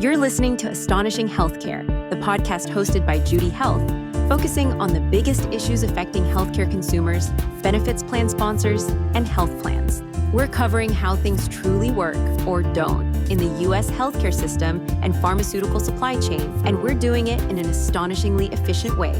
You're listening to Astonishing Healthcare, the podcast hosted by Judy Health, focusing on the biggest issues affecting healthcare consumers, benefits plan sponsors, and health plans. We're covering how things truly work or don't in the U.S. healthcare system and pharmaceutical supply chain, and we're doing it in an astonishingly efficient way.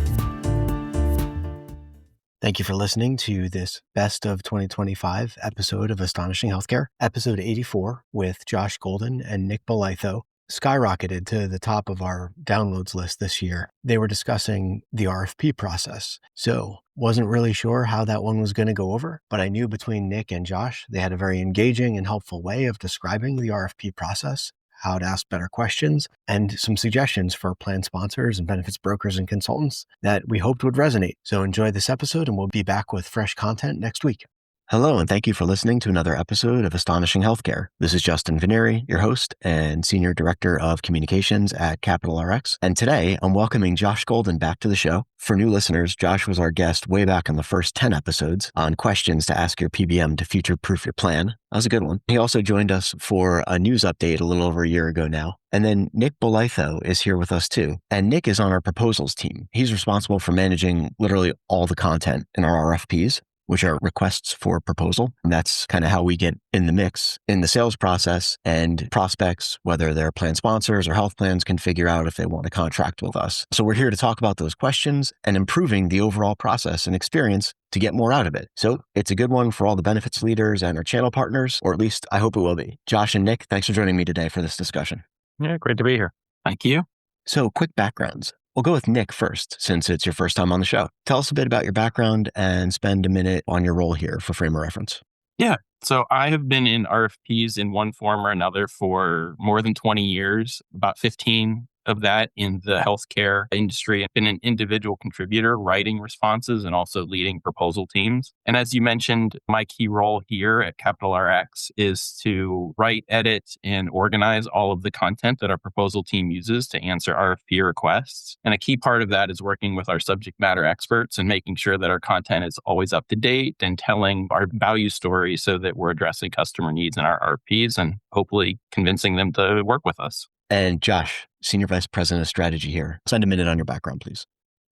Thank you for listening to this Best of 2025 episode of Astonishing Healthcare. Episode 84 with Josh Golden and Nick Bolitho skyrocketed to the top of our downloads list this year. They were discussing the RFP process. So wasn't really sure how that one was going to go over, but I knew between Nick and Josh, they had a very engaging and helpful way of describing the RFP process, how to ask better questions, and some suggestions for plan sponsors and benefits brokers and consultants that we hoped would resonate. So enjoy this episode, and we'll be back with fresh content next week. Hello, and thank you for listening to another episode of Astonishing Healthcare. This is Justin Vinieri, your host and Senior Director of Communications at Capital RX. And today, I'm welcoming Josh Golden back to the show. For new listeners, Josh was our guest way back in the first 10 episodes on questions to ask your PBM to future-proof your plan. That was a good one. He also joined us for a news update a little over a year ago now. And then Nick Bolitho is here with us too. And Nick is on our proposals team. He's responsible for managing literally all the content in our RFPs, which are requests for proposal. And that's kind of how we get in the mix in the sales process, and prospects, whether they're plan sponsors or health plans, can figure out if they want to contract with us. So we're here to talk about those questions and improving the overall process and experience to get more out of it. So it's a good one for all the benefits leaders and our channel partners, or at least I hope it will be. Josh and Nick, thanks for joining me today for this discussion. Yeah, great to be here. Thank you. So quick backgrounds. We'll go with Nick first, since it's your first time on the show. Tell us a bit about your background and spend a minute on your role here for frame of reference. Yeah. So I have been in RFPs in one form or another for more than 20 years, about 15 of that in the healthcare industry. I've been an individual contributor, writing responses and also leading proposal teams. And as you mentioned, my key role here at Capital RX is to write, edit, and organize all of the content that our proposal team uses to answer RFP requests. And a key part of that is working with our subject matter experts and making sure that our content is always up to date and telling our value story so that we're addressing customer needs in our RFPs and hopefully convincing them to work with us. And Josh, Senior Vice President of Strategy here. Spend a minute on your background, please.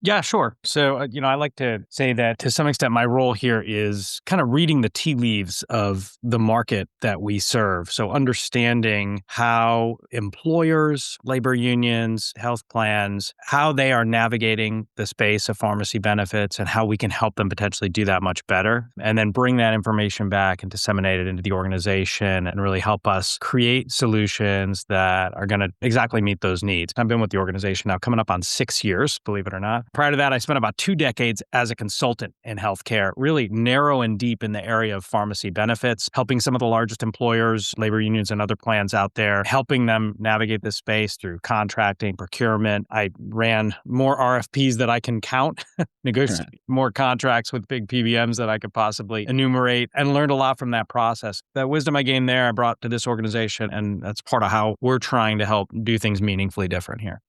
Yeah, sure. So, I like to say that to some extent, my role here is kind of reading the tea leaves of the market that we serve. So understanding how employers, labor unions, health plans, how they are navigating the space of pharmacy benefits and how we can help them potentially do that much better. And then bring that information back and disseminate it into the organization and really help us create solutions that are going to exactly meet those needs. I've been with the organization now coming up on 6 years, believe it or not. Prior to that, I spent about 2 decades as a consultant in healthcare, really narrow and deep in the area of pharmacy benefits, helping some of the largest employers, labor unions, and other plans out there, helping them navigate this space through contracting, procurement. I ran more RFPs that I can count, negotiated more contracts with big PBMs that I could possibly enumerate, and learned a lot from that process. That wisdom I gained there, I brought to this organization, and that's part of how we're trying to help do things meaningfully different here.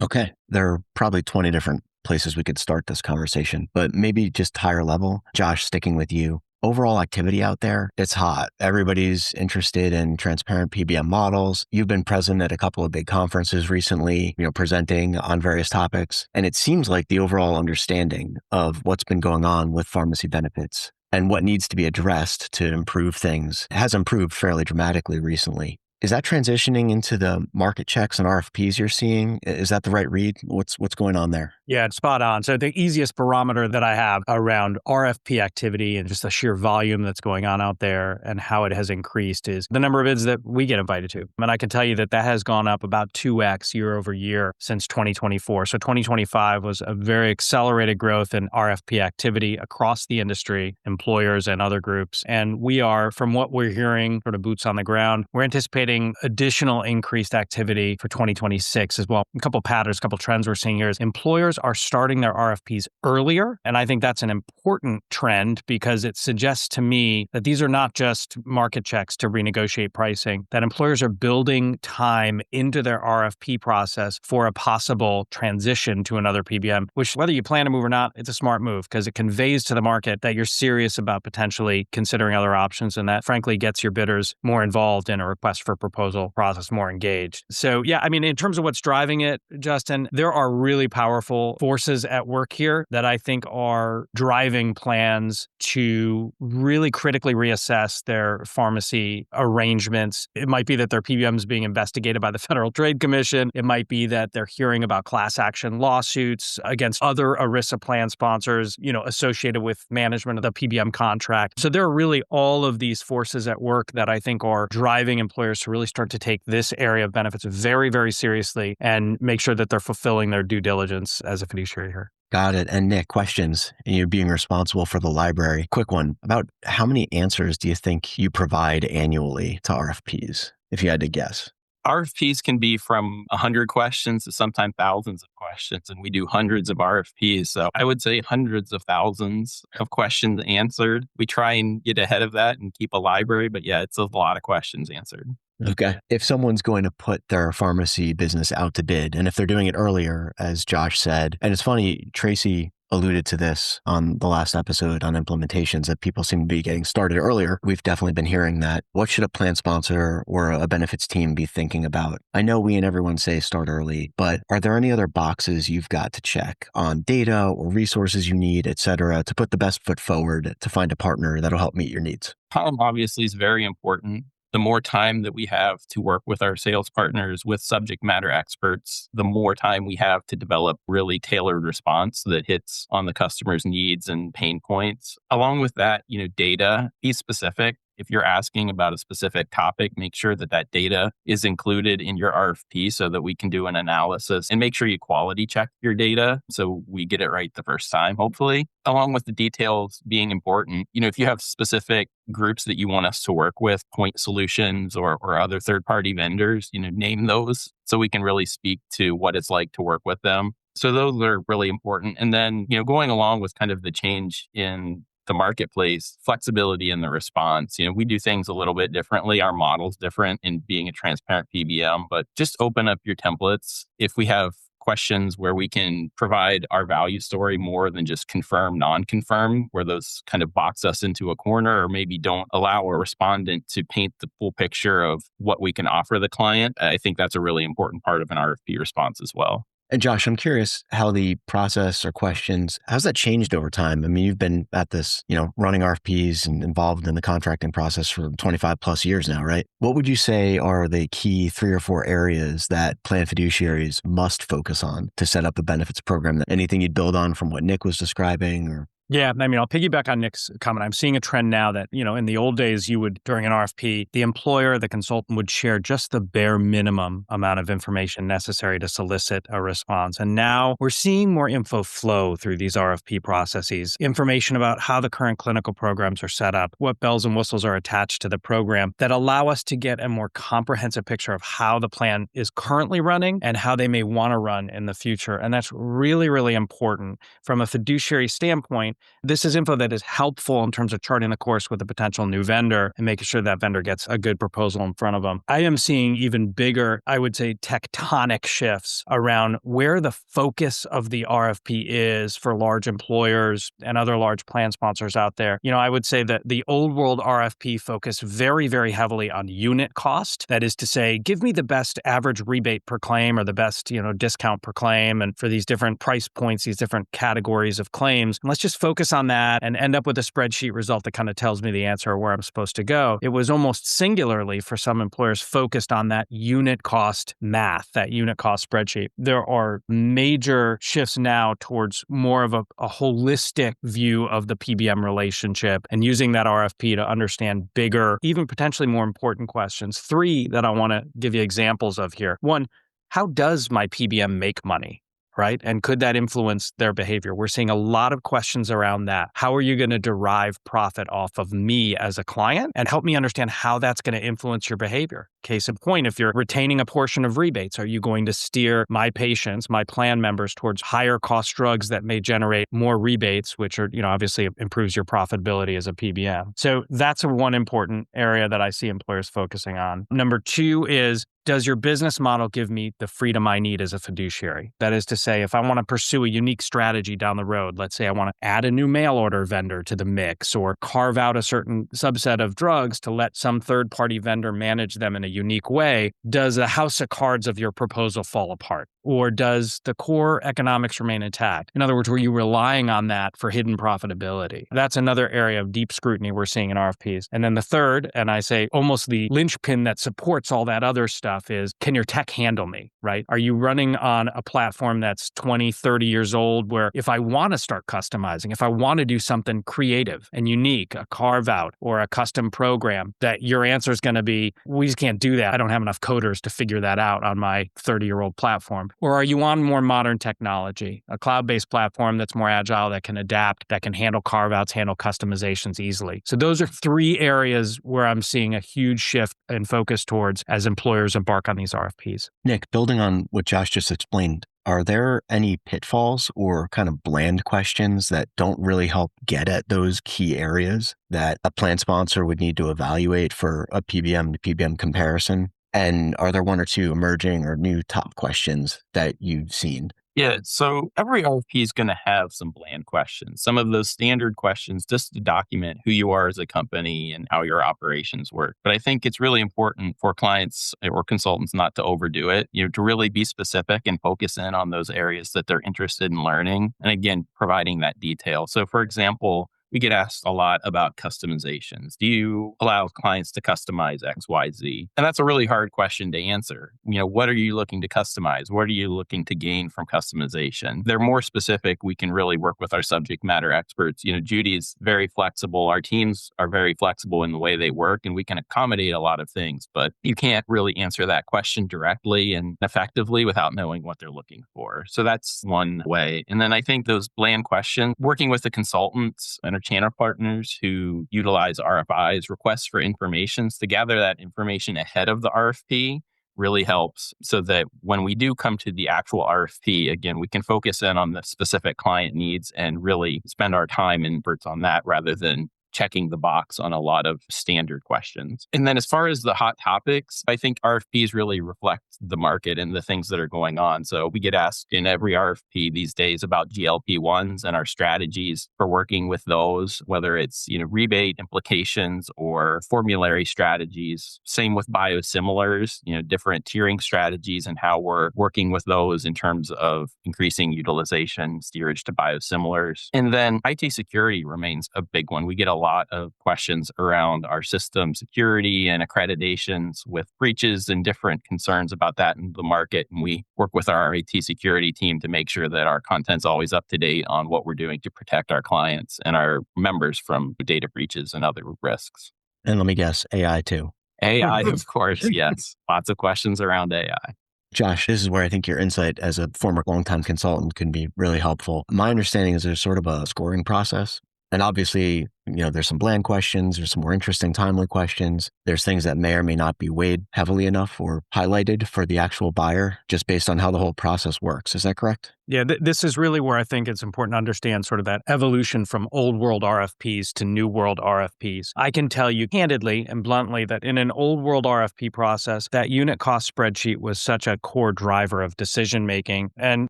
Okay. There are probably 20 different places we could start this conversation, but maybe just higher level. Josh, sticking with you. Overall activity out there, it's hot. Everybody's interested in transparent PBM models. You've been present at a couple of big conferences recently, presenting on various topics. And it seems like the overall understanding of what's been going on with pharmacy benefits and what needs to be addressed to improve things has improved fairly dramatically recently. Is that transitioning into the market checks and RFPs you're seeing? Is that the right read? What's going on there? Yeah, it's spot on. So the easiest barometer that I have around RFP activity and just the sheer volume that's going on out there and how it has increased is the number of bids that we get invited to. And I can tell you that has gone up about 2x year over year since 2024. So 2025 was a very accelerated growth in RFP activity across the industry, employers and other groups. And we are, from what we're hearing, sort of boots on the ground, we're anticipating additional increased activity for 2026 as well. A couple patterns, a couple trends we're seeing here is employers are starting their RFPs earlier. And I think that's an important trend because it suggests to me that these are not just market checks to renegotiate pricing, that employers are building time into their RFP process for a possible transition to another PBM, which whether you plan to move or not, it's a smart move because it conveys to the market that you're serious about potentially considering other options. And that frankly gets your bidders more involved in a request for offer proposal process more engaged. So yeah, I mean, in terms of what's driving it, Justin, there are really powerful forces at work here that I think are driving plans to really critically reassess their pharmacy arrangements. It might be that their PBM is being investigated by the Federal Trade Commission. It might be that they're hearing about class action lawsuits against other ERISA plan sponsors, associated with management of the PBM contract. So there are really all of these forces at work that I think are driving employers to really start to take this area of benefits very, very seriously and make sure that they're fulfilling their due diligence as a fiduciary here. Got it. And Nick, questions, and you being responsible for the library. Quick one. About how many answers do you think you provide annually to RFPs, if you had to guess? RFPs can be from 100 questions to sometimes thousands of questions, and we do hundreds of RFPs. So I would say hundreds of thousands of questions answered. We try and get ahead of that and keep a library, but yeah, it's a lot of questions answered. Okay. If someone's going to put their pharmacy business out to bid, and if they're doing it earlier, as Josh said, and it's funny, Tracy alluded to this on the last episode on implementations, that people seem to be getting started earlier. We've definitely been hearing that. What should a plan sponsor or a benefits team be thinking about? I know we and everyone say start early, but are there any other boxes you've got to check on data or resources you need, et cetera, to put the best foot forward to find a partner that'll help meet your needs? Time obviously is very important. The more time that we have to work with our sales partners, with subject matter experts, the more time we have to develop really tailored response that hits on the customer's needs and pain points. Along with that, data, be specific. If you're asking about a specific topic, make sure that that data is included in your RFP so that we can do an analysis, and make sure you quality check your data so we get it right the first time, hopefully. Along with the details being important, if you have specific groups that you want us to work with, point solutions or other third-party vendors, name those so we can really speak to what it's like to work with them. So those are really important. And then, going along with kind of the change in the marketplace, flexibility in the response. We do things a little bit differently. Our model's different in being a transparent PBM, but just open up your templates. If we have questions where we can provide our value story more than just confirm, non-confirm, where those kind of box us into a corner or maybe don't allow a respondent to paint the full picture of what we can offer the client, I think that's a really important part of an RFP response as well. And Josh, I'm curious how the process or questions, how's that changed over time? I mean, you've been at this, running RFPs and involved in the contracting process for 25 plus years now, right? What would you say are the key 3 or 4 areas that plan fiduciaries must focus on to set up a benefits program? Anything you'd build on from what Nick was describing or? Yeah, I mean, I'll piggyback on Nick's comment. I'm seeing a trend now that, in the old days, you would, during an RFP, the employer, the consultant would share just the bare minimum amount of information necessary to solicit a response. And now we're seeing more info flow through these RFP processes, information about how the current clinical programs are set up, what bells and whistles are attached to the program that allow us to get a more comprehensive picture of how the plan is currently running and how they may want to run in the future. And that's really, really important from a fiduciary standpoint. This is info that is helpful in terms of charting the course with a potential new vendor and making sure that vendor gets a good proposal in front of them. I am seeing even bigger, I would say, tectonic shifts around where the focus of the RFP is for large employers and other large plan sponsors out there. I would say that the old world RFP focused very, very heavily on unit cost. That is to say, give me the best average rebate per claim or the best, discount per claim. And for these different price points, these different categories of claims, and let's just focus on that and end up with a spreadsheet result that kind of tells me the answer or where I'm supposed to go. It was almost singularly for some employers focused on that unit cost math, that unit cost spreadsheet. There are major shifts now towards more of a holistic view of the PBM relationship and using that RFP to understand bigger, even potentially more important questions. 3 that I want to give you examples of here. 1, how does my PBM make money? Right? And could that influence their behavior? We're seeing a lot of questions around that. How are you going to derive profit off of me as a client? And help me understand how that's going to influence your behavior. Case in point, if you're retaining a portion of rebates, are you going to steer my patients, my plan members towards higher cost drugs that may generate more rebates, which are, obviously improves your profitability as a PBM. So that's one important area that I see employers focusing on. Number 2 is, does your business model give me the freedom I need as a fiduciary? That is to say, if I want to pursue a unique strategy down the road, let's say I want to add a new mail order vendor to the mix or carve out a certain subset of drugs to let some third-party vendor manage them in a unique way, does the house of cards of your proposal fall apart? Or does the core economics remain intact? In other words, were you relying on that for hidden profitability? That's another area of deep scrutiny we're seeing in RFPs. And then the third, and I say almost the linchpin that supports all that other stuff is, can your tech handle me, right? Are you running on a platform that's 20, 30 years old where if I want to start customizing, if I want to do something creative and unique, a carve out or a custom program, that your answer is going to be, we just can't do that. I don't have enough coders to figure that out on my 30-year-old platform. Or are you on more modern technology, a cloud-based platform that's more agile, that can adapt, that can handle carve-outs, handle customizations easily? So those are three areas where I'm seeing a huge shift and focus towards as employers embark on these RFPs. Nick, building on what Josh just explained, are there any pitfalls or kind of bland questions that don't really help get at those key areas that a plan sponsor would need to evaluate for a PBM to PBM comparison? And are there one or two emerging or new top questions that you've seen? Yeah, so every RFP is going to have some bland questions. Some of those standard questions just to document who you are as a company and how your operations work. But I think it's really important for clients or consultants not to overdo it, to really be specific and focus in on those areas that they're interested in learning. And again, providing that detail. So for example, we get asked a lot about customizations. Do you allow clients to customize X, Y, Z? And that's a really hard question to answer. What are you looking to customize? What are you looking to gain from customization? They're more specific. We can really work with our subject matter experts. Judy's very flexible. Our teams are very flexible in the way they work, and we can accommodate a lot of things, but you can't really answer that question directly and effectively without knowing what they're looking for. So that's one way. And then I think those bland questions, working with the consultants and our channel partners who utilize RFIs, requests for informations, to gather that information ahead of the RFP really helps, so that when we do come to the actual RFP, again, we can focus in on the specific client needs and really spend our time and efforts on that rather than checking the box on a lot of standard questions. And then as far as the hot topics, I think RFPs really reflect the market and the things that are going on. So we get asked in every RFP these days about GLP-1s and our strategies for working with those, whether it's, rebate implications or formulary strategies. Same with biosimilars, different tiering strategies and how we're working with those in terms of increasing utilization, steerage to biosimilars. And then IT security remains a big one. We get a lot of questions around our system security and accreditations with breaches and different concerns about that in the market. And we work with our IT security team to make sure that our content's always up to date on what we're doing to protect our clients and our members from data breaches and other risks. And let me guess, AI too. AI, of course, yes. Lots of questions around AI. Josh, this is where I think your insight as a former longtime consultant can be really helpful. My understanding is there's sort of a scoring process. And obviously, there's some bland questions, there's some more interesting, timely questions. There's things that may or may not be weighed heavily enough or highlighted for the actual buyer just based on how the whole process works. Is that correct? Yeah, this is really where I think it's important to understand sort of that evolution from old world RFPs to new world RFPs. I can tell you candidly and bluntly that in an old world RFP process, that unit cost spreadsheet was such a core driver of decision making. And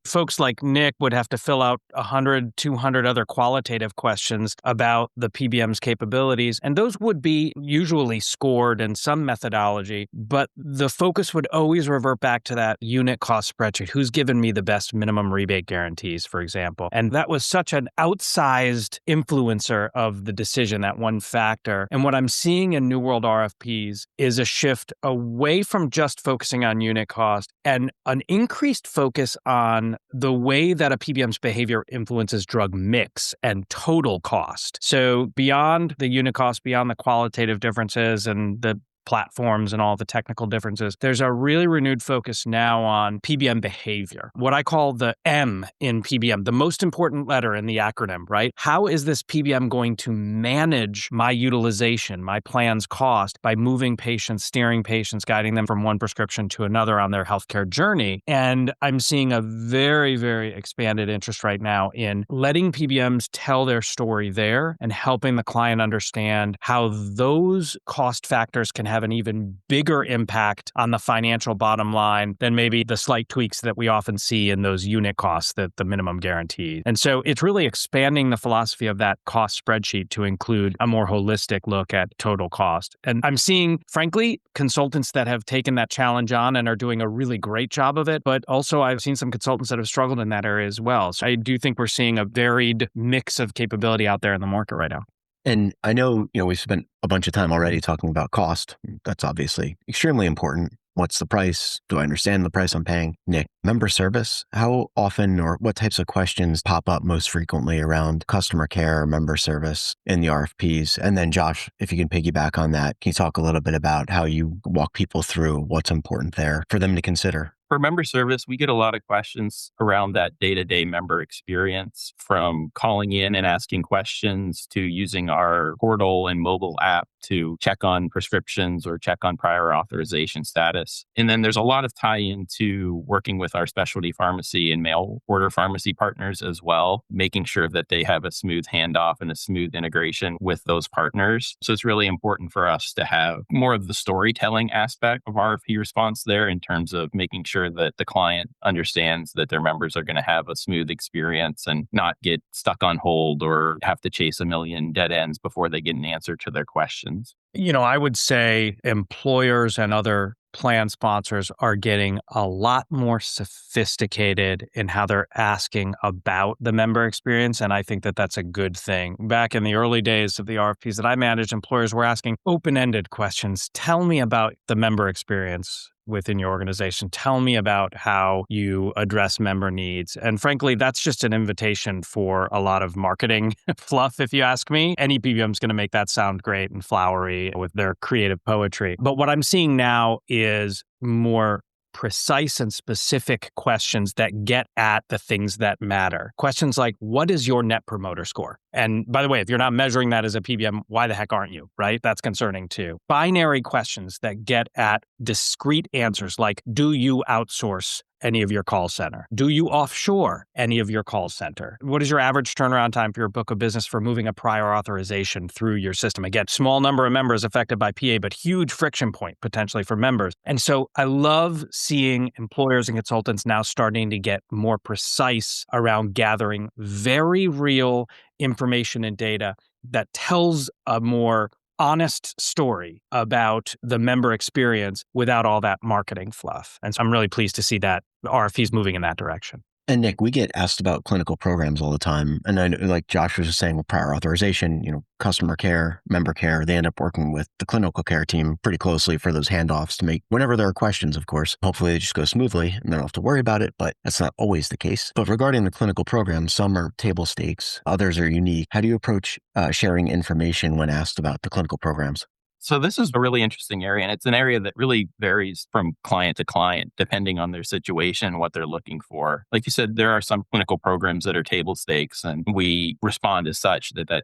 folks like Nick would have to fill out 100, 200 other qualitative questions about the PBM's capabilities. And those would be usually scored in some methodology, but the focus would always revert back to that unit cost spreadsheet. Who's given me the best minimum rebate guarantees, for example? And that was such an outsized influencer of the decision, that one factor. And what I'm seeing in New World RFPs is a shift away from just focusing on unit cost and an increased focus on the way that a PBM's behavior influences drug mix and total cost. So beyond the unit cost, beyond the qualitative differences and the platforms and all the technical differences, there's a really renewed focus now on PBM behavior, what I call the M in PBM, the most important letter in the acronym, right? How is this PBM going to manage my utilization, my plan's cost by moving patients, steering patients, guiding them from one prescription to another on their healthcare journey? And I'm seeing a very, very expanded interest right now in letting PBMs tell their story there and helping the client understand how those cost factors can have have an even bigger impact on the financial bottom line than maybe the slight tweaks that we often see in those unit costs, that the minimum guarantee. And so it's really expanding the philosophy of that cost spreadsheet to include a more holistic look at total cost. And I'm seeing, frankly, consultants that have taken that challenge on and are doing a really great job of it. But also I've seen some consultants that have struggled in that area as well. So I do think we're seeing a varied mix of capability out there in the market right now. And I know, we've spent a bunch of time already talking about cost. That's obviously extremely important. What's the price? Do I understand the price I'm paying? Nick, member service, how often or what types of questions pop up most frequently around customer care or member service in the RFPs? And then Josh, if you can piggyback on that, can you talk a little bit about how you walk people through what's important there for them to consider? For member service, we get a lot of questions around that day-to-day member experience, from calling in and asking questions to using our portal and mobile app to check on prescriptions or check on prior authorization status. And then there's a lot of tie-in to working with our specialty pharmacy and mail order pharmacy partners as well, making sure that they have a smooth handoff and a smooth integration with those partners. So it's really important for us to have more of the storytelling aspect of RFP response there, in terms of making sure that the client understands that their members are going to have a smooth experience and not get stuck on hold or have to chase a million dead ends before they get an answer to their questions. I would say employers and other plan sponsors are getting a lot more sophisticated in how they're asking about the member experience. And I think that that's a good thing. Back in the early days of the RFPs that I managed, employers were asking open-ended questions. Tell me about the member experience within your organization. Tell me about how you address member needs. And frankly, that's just an invitation for a lot of marketing fluff, if you ask me. Any PBM is going to make that sound great and flowery with their creative poetry. But what I'm seeing now is more precise and specific questions that get at the things that matter. Questions like, what is your net promoter score? And by the way, if you're not measuring that as a PBM, why the heck aren't you, right? That's concerning too. Binary questions that get at discrete answers like, do you outsource any of your call center? Do you offshore any of your call center? What is your average turnaround time for your book of business for moving a prior authorization through your system? Again, small number of members affected by PA, but huge friction point potentially for members. And so I love seeing employers and consultants now starting to get more precise around gathering very real information and data that tells a more honest story about the member experience without all that marketing fluff. And so I'm really pleased to see that RFPs moving in that direction. And Nick, we get asked about clinical programs all the time. And I know, like Josh was just saying, with prior authorization, customer care, member care, they end up working with the clinical care team pretty closely for those handoffs to make, whenever there are questions, of course, hopefully they just go smoothly and they don't have to worry about it, but that's not always the case. But regarding the clinical programs, some are table stakes, others are unique. How do you approach sharing information when asked about the clinical programs? So this is a really interesting area, and it's an area that really varies from client to client, depending on their situation, what they're looking for. Like you said, there are some clinical programs that are table stakes, and we respond as such that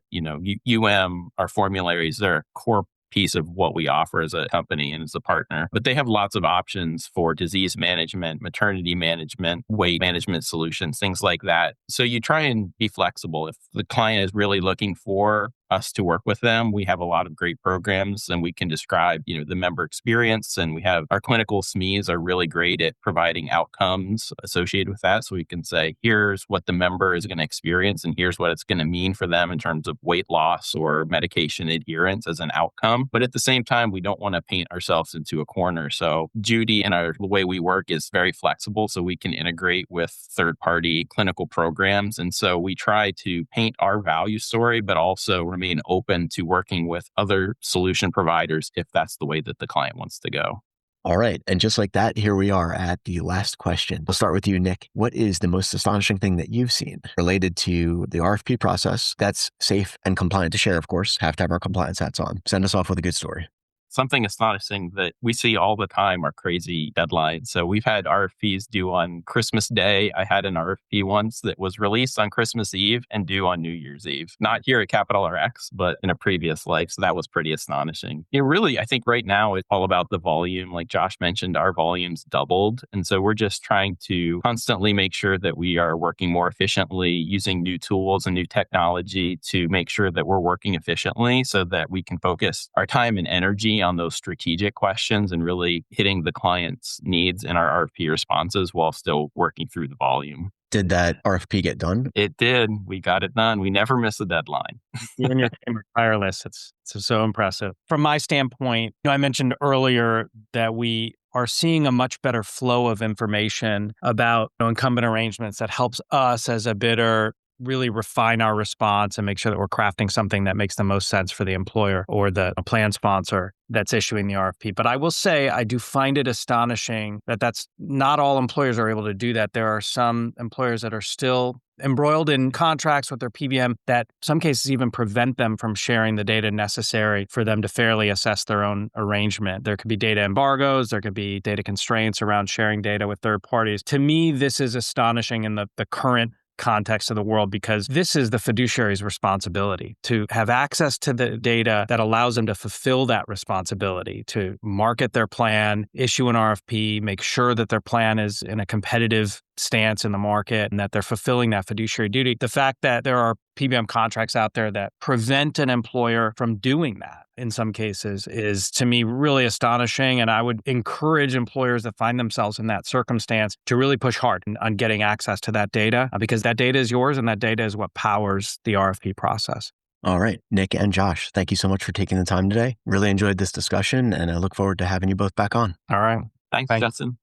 our formularies, they're a core piece of what we offer as a company and as a partner. But they have lots of options for disease management, maternity management, weight management solutions, things like that. So you try and be flexible. If the client is really looking for us to work with them, we have a lot of great programs, and we can describe, the member experience. And we have our clinical SMEs are really great at providing outcomes associated with that. So we can say, here's what the member is going to experience, and here's what it's going to mean for them in terms of weight loss or medication adherence as an outcome. But at the same time, we don't want to paint ourselves into a corner. So Judy and the way we work is very flexible, so we can integrate with third-party clinical programs. And so we try to paint our value story, but also remain open to working with other solution providers if that's the way that the client wants to go. All right. And just like that, here we are at the last question. We'll start with you, Nick. What is the most astonishing thing that you've seen related to the RFP process that's safe and compliant to share, of course? Have to have our compliance hats on. Send us off with a good story. Something astonishing that we see all the time are crazy deadlines. So we've had RFPs due on Christmas Day. I had an RFP once that was released on Christmas Eve and due on New Year's Eve. Not here at Capital RX, but in a previous life. So that was pretty astonishing. Really, I think right now it's all about the volume. Like Josh mentioned, our volume's doubled. And so we're just trying to constantly make sure that we are working more efficiently, using new tools and new technology to make sure that we're working efficiently so that we can focus our time and energy money on those strategic questions and really hitting the client's needs in our RFP responses while still working through the volume. Did that RFP get done? It did. We got it done. We never miss a deadline. You and your team are tireless. It's so impressive. From my standpoint, I mentioned earlier that we are seeing a much better flow of information about incumbent arrangements that helps us as a bidder really refine our response and make sure that we're crafting something that makes the most sense for the employer or the plan sponsor that's issuing the RFP. But I will say, I do find it astonishing that that's not all employers are able to do that. There are some employers that are still embroiled in contracts with their PBM that in some cases even prevent them from sharing the data necessary for them to fairly assess their own arrangement. There could be data embargoes, there could be data constraints around sharing data with third parties. To me, this is astonishing in the current context of the world, because this is the fiduciary's responsibility to have access to the data that allows them to fulfill that responsibility, to market their plan, issue an RFP, make sure that their plan is in a competitive stance in the market and that they're fulfilling that fiduciary duty. The fact that there are PBM contracts out there that prevent an employer from doing that in some cases is, to me, really astonishing. And I would encourage employers that find themselves in that circumstance to really push hard on getting access to that data, because that data is yours and that data is what powers the RFP process. All right, Nick and Josh, thank you so much for taking the time today. Really enjoyed this discussion, and I look forward to having you both back on. All right. Thanks, Justin.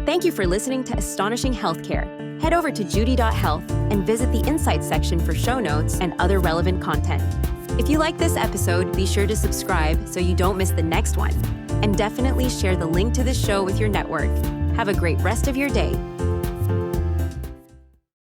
Thank you for listening to Astonishing Healthcare. Head over to judy.health and visit the Insights section for show notes and other relevant content. If you like this episode, be sure to subscribe so you don't miss the next one. And definitely share the link to the show with your network. Have a great rest of your day.